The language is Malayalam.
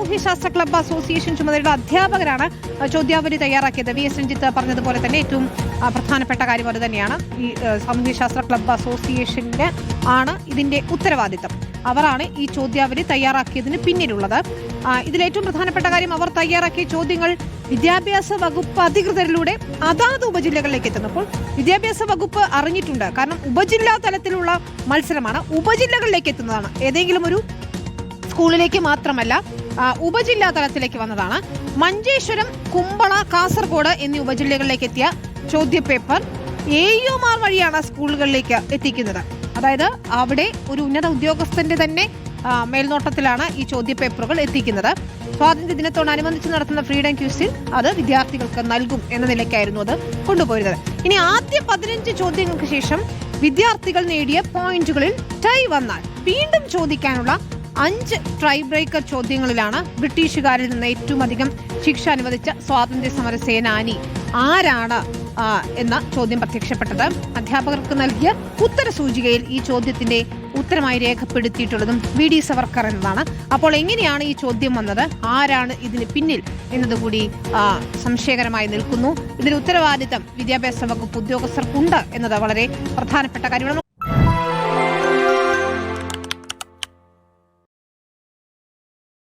സാമൂഹ്യശാസ്ത്ര ക്ലബ്ബ് അസോസിയേഷൻ ചുമതലയുള്ള അധ്യാപകരാണ് ചോദ്യാവലി തയ്യാറാക്കിയത്. വി എസ് രഞ്ജിത്ത് പറഞ്ഞതുപോലെ തന്നെ ഏറ്റവും പ്രധാനപ്പെട്ട കാര്യം അത് തന്നെയാണ്. ഈ സാമൂഹ്യശാസ്ത്ര ക്ലബ്ബ് അസോസിയേഷന് ആണ് ഇതിന്റെ ഉത്തരവാദിത്തം. അവരാണ് ഈ ചോദ്യാവലി തയ്യാറാക്കിയതിന് പിന്നിലുള്ളത്. ഇതിലേറ്റവും പ്രധാനപ്പെട്ട കാര്യം, അവർ തയ്യാറാക്കിയ ചോദ്യങ്ങൾ വിദ്യാഭ്യാസ വകുപ്പ് അധികൃതരിലൂടെ അതാത് ഉപജില്ലകളിലേക്ക് എത്തുന്നു. അപ്പോൾ വിദ്യാഭ്യാസ വകുപ്പ് അറിഞ്ഞിട്ടുണ്ട്. കാരണം ഉപജില്ലാ തലത്തിലുള്ള മത്സരമാണ്, ഉപജില്ലകളിലേക്ക് എത്തുന്നതാണ്. ഏതെങ്കിലും ഒരു സ്കൂളിലേക്ക് മാത്രമല്ല, ഉപജില്ലാ തലത്തിലേക്ക് വന്നതാണ്. മഞ്ചേശ്വരം, കുമ്പള, കാസർഗോഡ് എന്നീ ഉപജില്ലകളിലേക്ക് എത്തിയ ചോദ്യപേപ്പർ AUമാർ വഴിയാണ് സ്കൂളുകളിലേക്ക് എത്തിക്കുന്നത്. അതായത് അവിടെ ഒരു ഉന്നത ഉദ്യോഗസ്ഥന്റെ തന്നെ മേൽനോട്ടത്തിലാണ് ഈ ചോദ്യപേപ്പറുകൾ എത്തിക്കുന്നത്. സ്വാതന്ത്ര്യ ദിനത്തോടനുബന്ധിച്ച് നടത്തുന്ന ഫ്രീഡം ക്യൂസിൽ അത് വിദ്യാർത്ഥികൾക്ക് നൽകും എന്ന നിലയ്ക്കായിരുന്നു അത് കൊണ്ടുപോയിരുന്നത്. ഇനി ആദ്യ 15 ചോദ്യങ്ങൾക്ക് ശേഷം വിദ്യാർത്ഥികൾ നേടിയ പോയിന്റുകളിൽ ടൈ വന്നാൽ വീണ്ടും ചോദിക്കാനുള്ള 5 ട്രൈ ബ്രേക്കർ ചോദ്യങ്ങളിലാണ് ബ്രിട്ടീഷുകാരിൽ നിന്ന് ഏറ്റവും അധികം ശിക്ഷ അനുവദിച്ച സ്വാതന്ത്ര്യ സമര സേനാനി ആരാണ് എന്ന ചോദ്യം പ്രത്യക്ഷപ്പെട്ടത്. അധ്യാപകർക്ക് നൽകിയ ഉത്തര സൂചികയിൽ ഈ ചോദ്യത്തിന്റെ ഉത്തരമായി രേഖപ്പെടുത്തിയിട്ടുള്ളതും VD സവർക്കർ എന്നതാണ്. അപ്പോൾ എങ്ങനെയാണ് ഈ ചോദ്യം വന്നത്, ആരാണ് ഇതിന് പിന്നിൽ എന്നതുകൂടി സംശയകരമായി നിൽക്കുന്നു. ഇതിന് ഉത്തരവാദിത്തം വിദ്യാഭ്യാസ വകുപ്പ് ഉദ്യോഗസ്ഥർക്കുണ്ട് എന്നത് വളരെ പ്രധാനപ്പെട്ട കാര്യമാണ്.